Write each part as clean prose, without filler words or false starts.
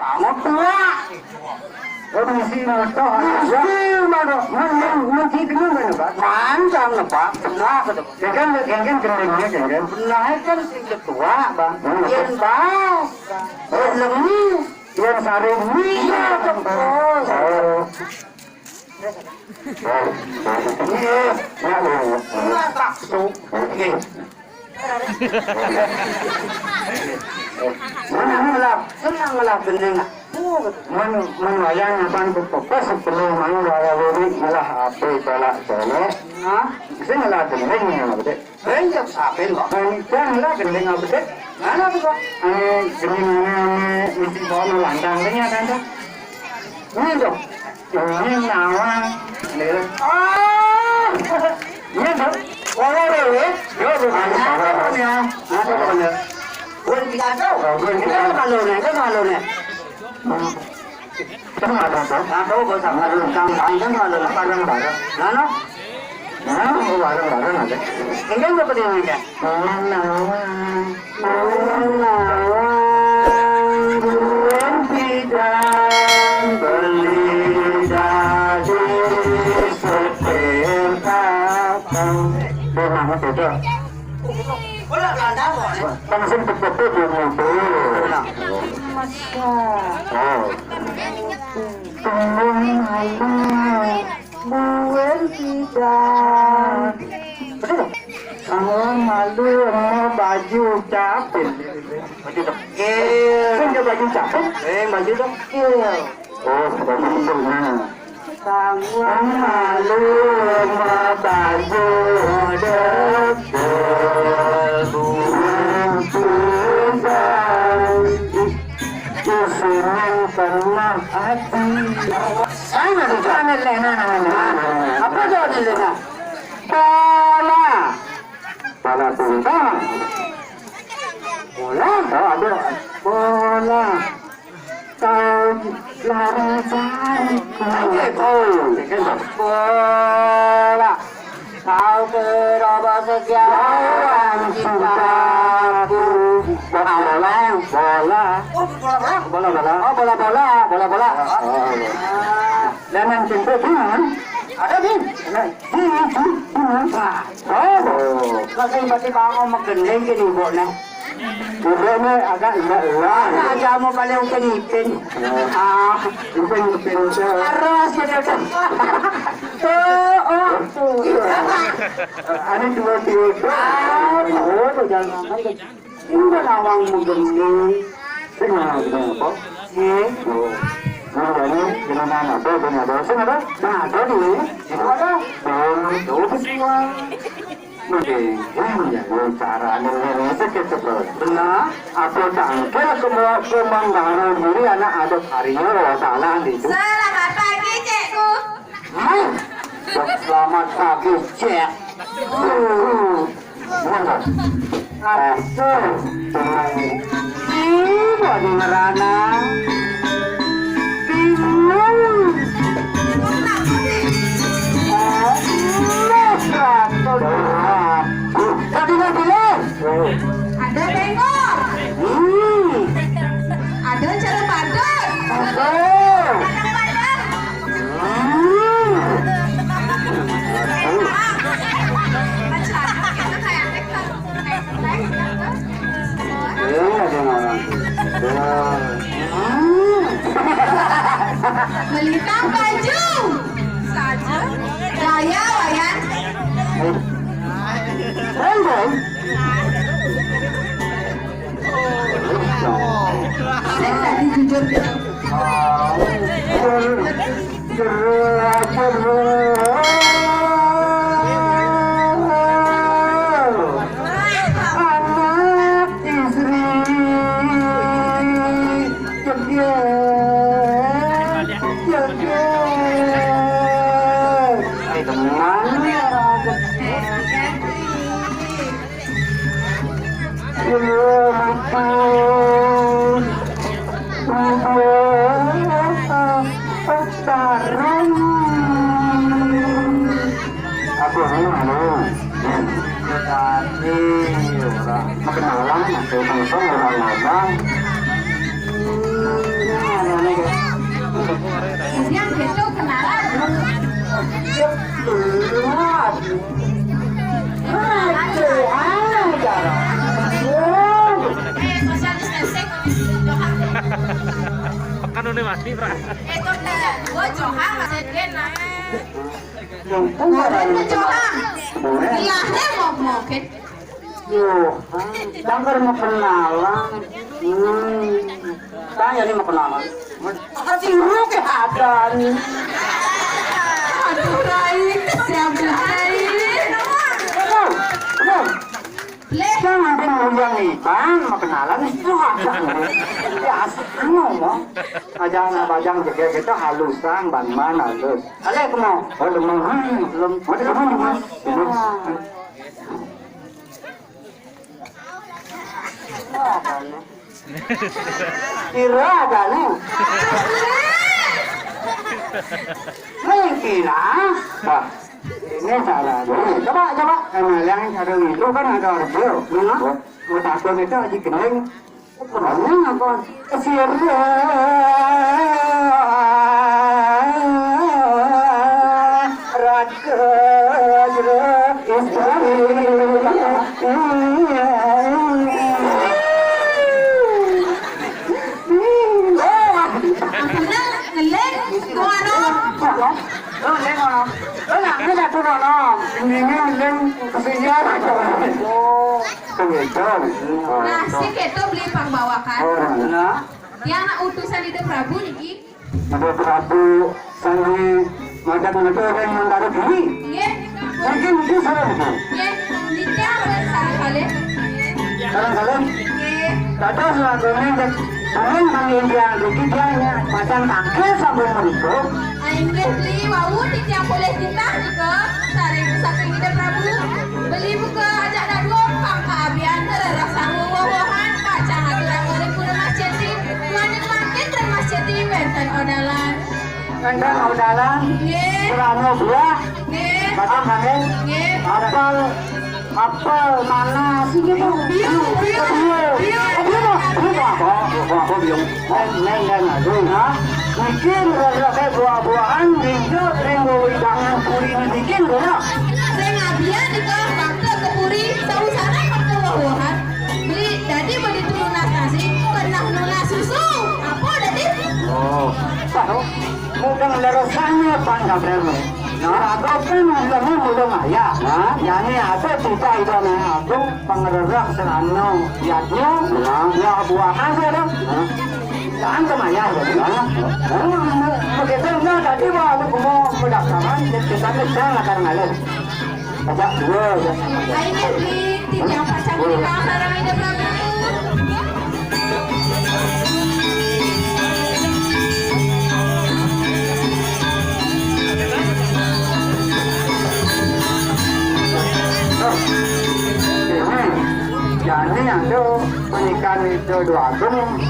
Kamu tua. Komisi motor. Mana? Nanti dulu mana Pak? Panjang lah Pak. Benar kata. Kan kendengnya kan. Benar kan sing tua Bang. Yen bas. Lengi. Yen sare ini. Oh. Senang gendeng. Menwayang abang bepopo sebelum mau warawiri malah ape balak jole. Hah? Bisa ngalah gendeng ya betul. Renjak sapin kok. Janganlah gendeng apa betul. Mana tu kok? Gendeng mesti bawa landang ni kan tu. Ni tu. Ini nawang. Ni tu. Warawiri. Yo bukan ya. Apa tu? Bukan kita tahu. Kita malu ni. Không là đâu đâu có thằng là càng càng cái mà là càng càng đó nó không phải là này cái cái cái điều này kìa buồn khi đang beli dari setiap bên nào nó được chưa? Kan sing betul dia ngobrol. Masya. Bukan tidak. Kalau malu mau baju capit. Baju dekil. Kan dia baju capit. Baju dekil. Oh, baju dekil. Kamu malu mau baju dekil. Senang pernah hati. Sana tu sana lena. Apa tu lena? Bola. Bola tu kan? Bola? Ada bola. Kau lari cari bola. Kau berubah sejauh cintaku. Bola. Lemon cinta kan? Ada bin. Kasi pati ba ako magandang kinibo na? Bukan agak enggak. Aja mo pala yung kanipin. Ipin siya. Aras na siya. Ano tiwa-tiwa? Oo, jangan. Hindi nawang magandang. Tingnan po. Ini gimana apa benar dosa ada? Nah, ada dulu. Itu ada. Dulu semua. Mungkin ya cara Indonesia kita benar. Apa tangkel semua kemanggaran diri anak ada harinya salah itu. Selamat pagi, Cikgu. Selamat pagi, Cek. Asal. Ini di merana. Ada bengkok. Ada jeruk padang. Melintang baju. Saja. Gaya wayan. Saya tadi jujur bilang. Anak istri kenalan, nanti langsung orang-orang siang gitu kenalan. Social distancing Kan udah mati, Pra. itu teh gua Johang masih kena. Yang Ngomong ke Johang. Ilahnya ngomongin. Dangkar mau kenalan. Tanya nih mau kenalan. Siru ke ada nih. Aduh Rai, siapa Rai? Leh, Jangan ada yang iban mau kenalan itu ada. Ya asal ngomong. Bajang jaga kita halusan ban halus. Ale mau. Oh belum. Kira ada nih. Mungkin ah. Ini salah. Coba. Yang ada itu kan ada radio. Mutakon itu lagi kening. Kenanya apa? Sirah. nasi keto beli pangbawakan. Yang anak utusan itu Prabu niki. Ada Prabu Sandi macam itu yang mendarat diri. Iya. Mungkin itu salah itu. Iya. Nikah salah kali. Kadang-kadang Iya. kata selaganya dan orang panggil dia begitu dia macam tangkil sambil menikah. Aing beli wau nikah boleh kita nika. Tarik saking ide Prabu. Beli buka ajak dadu pangka abian terasa wowohan kacang aturan goreng pura masjid di. Tuanin makin dan masjid di benteng odalan. Kadang udalan, Iya. selama buah, Iya. macam kami Iya. apel mana sih gitu? Biu. Apa biu? Neng aduh, ha? Bikin kayak buah-buahan, binjot, ringgo hidangan puri bikin ya. Saya ngabian di ke bangke ke puri sausana ke wowohan. Beli dadi beli turunan nasi pernah nuna susu. Apa dadi? Oh, tahu? Mudah lerosanya bangga berani. Nah, atau kan mudah maya. Nah, yani ada kita itu nah, aku pengererak serano, yatnya, ya buahan saja. Jangan kemaya jadi. Begitu enggak tadi aku mau pendaftaran, kita jangan akan ngalir. Baca dua ya. Aingnya beli tidak pasang di sarang ide Prabu. Jadi itu pernikahan itu dua agung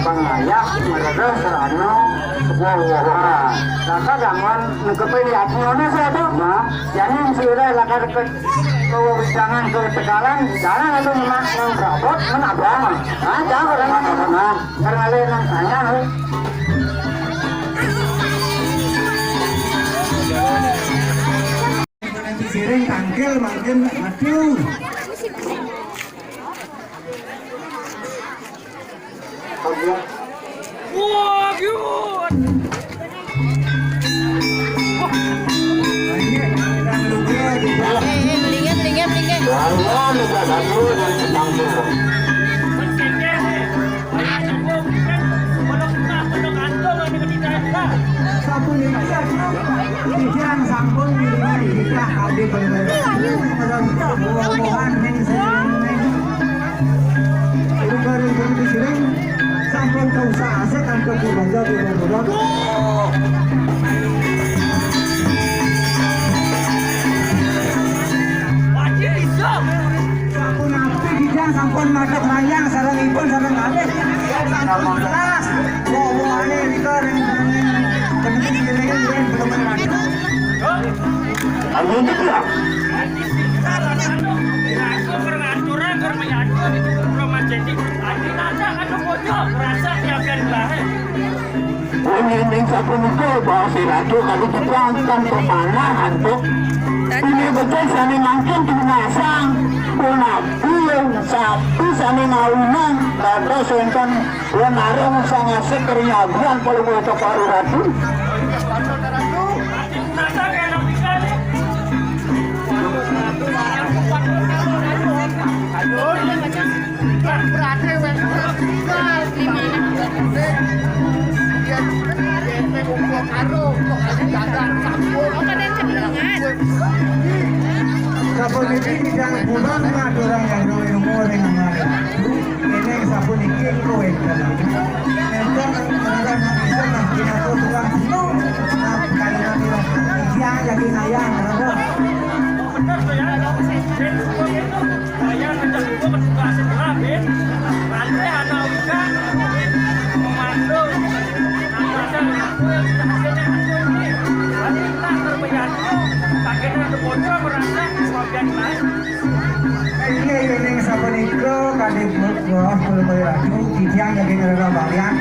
pengayak mereka serano wah laka gamon nekepin yatnya saya tuh nah jadi sudah laka deket kewisangan ke Tegalan jalan itu memang berabot menabang nah jangan karena karena lain tanya Sering tangkil makin aduh. Wah, cute. Sampun kau sase kan kau belajar di sampun api bidang sampun madhep mayang sareng ipun sareng alih sampun kelas wong-wongane rika penting direngen belum madhep Ayo dia. Ini sa punito ba si Ratu kali kita tanto mana hantu ini betul sana mangkin tunasang puna puyeng sapi sana maunang lalu sengkan wanarang sangat sekernya buan kalau mau tokaru Ratu Sabun ini tidak pulang dengan orang yang umur dengan mereka. Ini sabun ini kowe kalau. Entah orang bisa nanti atau tukang senung, kalau nanti yang jadi ayam, ini sabun itu kali buat kalau bayar itu yang jadi negara bagian.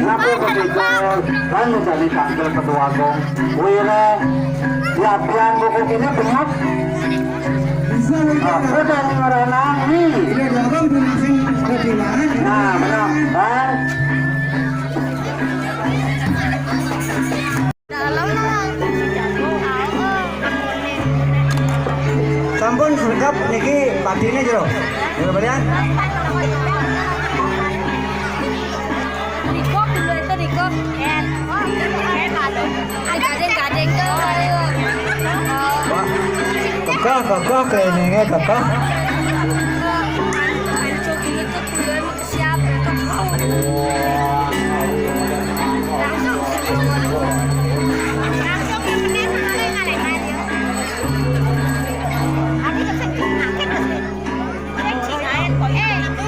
Napo ketika kan menjadi tanggal ketua gong, wira latihan buku ini benar. Aku dari merenang nih. Nah, benar kan? Sampun sergap niki patine jero. Jero barian. Kakak kayaknya kakak.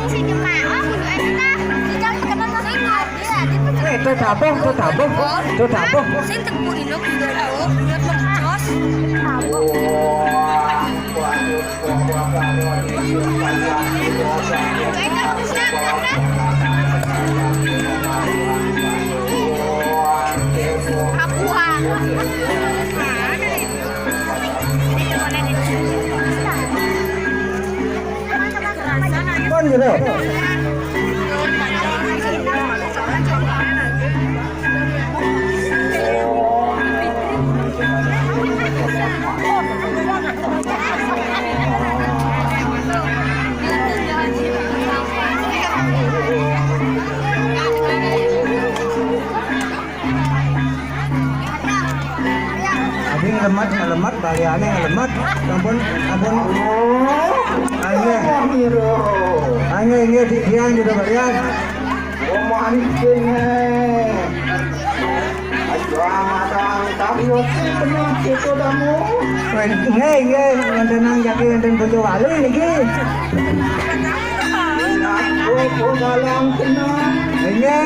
Langsung Sing tepuk ilok ilok ilok Kan gitu. Abi ngelemat, baliane ngelemat. Ampun. Angge didian juga balian. Nge, ngantenang jaki nganten bojo wali lagi. Nge,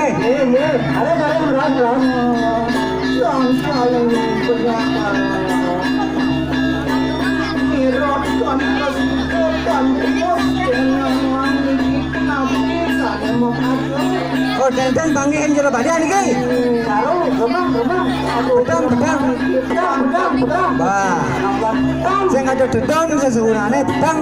ada barang yang saling berjalan. Mirotkan kesukaan oh, dan bangin jero badan iki. Karo, gemang. Bedang. Bah. Sing ada dedon sesuurane bedang.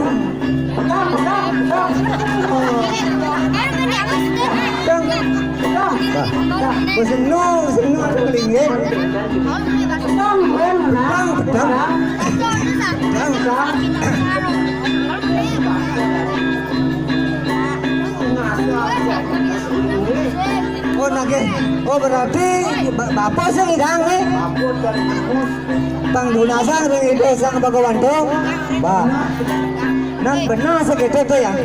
Sing ada kelinggih. Bedang. Oh nage, oh berarti bapak sih ngidang nih. Bang Dunasang ring ide sang Bagawanto, bah. Nang benar segitu tuh ya.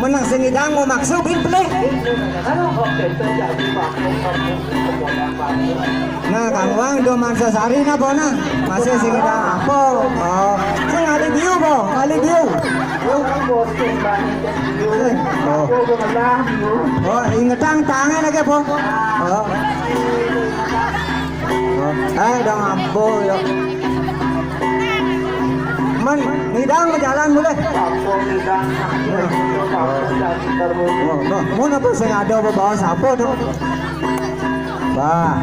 Menang sing ngidang mau maksud pilih. Nah Kang Wang do mansa sari na po na. Masih sing ngidang apa? Oh, sing ali biu po, ali biu. Oh, ingetang tangan lagi po. Oh. Udah ngambo ya. Man, ngidang jalan boleh. Mau apa saya ada bawa sapo tuh. Bah.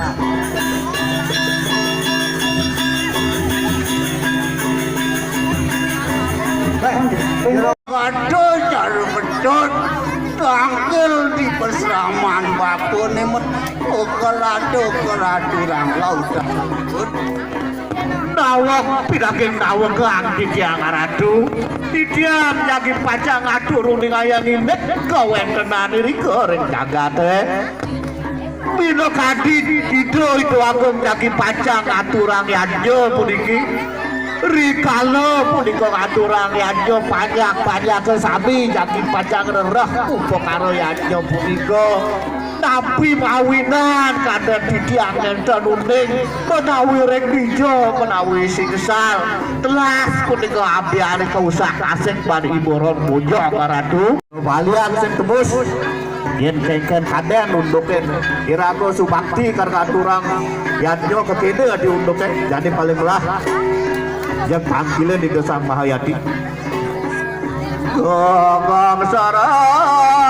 Aduh, jarum bedot. Tangkil di perseraman bapun emut. Ukeladu rang lautan. Nawang piraging nawang keang di tiang aradu. Didiam nyagi pacang atur uning ayang inek kawen tenani rikering jagate. Bino kadi dido itu agung nyagi pacang aturang yanjo puniki. Rikalo punika aturang yanjo panjang kesabi nyagi pacang rerah upo karo yanjo punika. Tapi mawinan kadang didiang nenten uning menawi reng bijo menawi singsal telas punika abiane kausak asik ban iboron bojo karadu balian sing tebus yen kengken kaden unduken irago subakti karena aturang yanjo kekene diunduke jadi paling lah yang panggilan di desa Mahayati gong sarang